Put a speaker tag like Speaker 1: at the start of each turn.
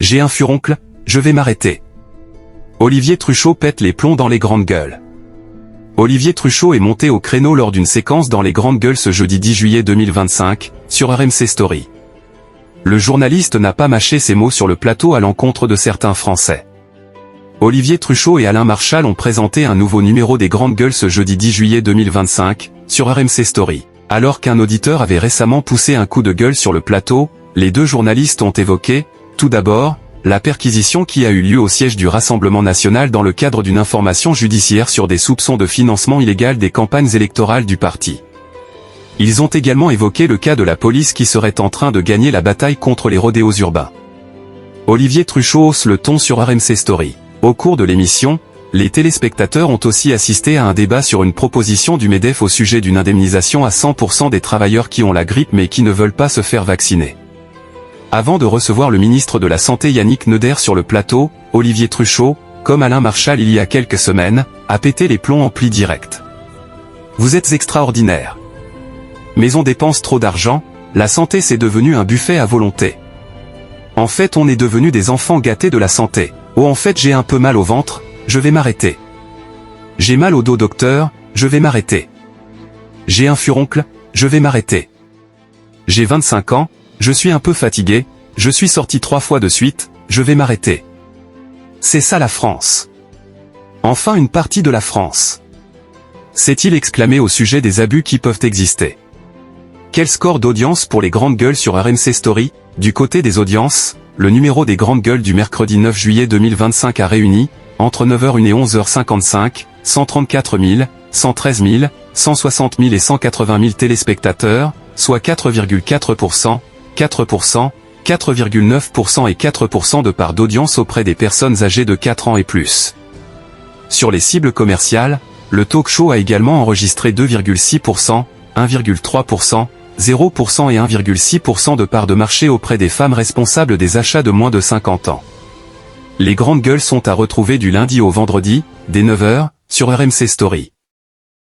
Speaker 1: J'ai un furoncle, je vais m'arrêter. Olivier Truchot pète les plombs dans les grandes gueules. Olivier Truchot est monté au créneau lors d'une séquence dans les grandes gueules ce jeudi 10 juillet 2025, sur RMC Story. Le journaliste n'a pas mâché ses mots sur le plateau à l'encontre de certains Français. Olivier Truchot et Alain Marchal ont présenté un nouveau numéro des grandes gueules ce jeudi 10 juillet 2025, sur RMC Story. Alors qu'un auditeur avait récemment poussé un coup de gueule sur le plateau, les deux journalistes ont évoqué, tout d'abord, la perquisition qui a eu lieu au siège du Rassemblement national dans le cadre d'une information judiciaire sur des soupçons de financement illégal des campagnes électorales du parti. Ils ont également évoqué le cas de la police qui serait en train de gagner la bataille contre les rodéos urbains. Olivier Truchot hausse le ton sur RMC Story. Au cours de l'émission, les téléspectateurs ont aussi assisté à un débat sur une proposition du MEDEF au sujet d'une indemnisation à 100% des travailleurs qui ont la grippe mais qui ne veulent pas se faire vacciner. Avant de recevoir le ministre de la Santé Yannick Neuder sur le plateau, Olivier Truchot, comme Alain Marchal il y a quelques semaines, a pété les plombs en pli direct. Vous êtes extraordinaire. Mais on dépense trop d'argent, la santé c'est devenu un buffet à volonté. En fait on est devenu des enfants gâtés de la santé. Oh en fait j'ai un peu mal au ventre, je vais m'arrêter. J'ai mal au dos docteur, je vais m'arrêter. J'ai un furoncle, je vais m'arrêter. J'ai 25 ans, je suis un peu fatigué, je suis sorti 3 fois de suite, je vais m'arrêter. C'est ça la France. Enfin une partie de la France. S'est-il exclamé au sujet des abus qui peuvent exister. Quel score d'audience pour les grandes gueules sur RMC Story? Du côté des audiences, le numéro des grandes gueules du mercredi 9 juillet 2025 a réuni, entre 9h01 et 11h55, 134 000, 113 000, 160 000 et 180 000 téléspectateurs, soit 4,4%, 4%, 4,9% et 4% de part d'audience auprès des personnes âgées de 4 ans et plus. Sur les cibles commerciales, le talk show a également enregistré 2,6%, 1,3%, 0% et 1,6% de part de marché auprès des femmes responsables des achats de moins de 50 ans. Les grandes gueules sont à retrouver du lundi au vendredi, dès 9h, sur RMC Story.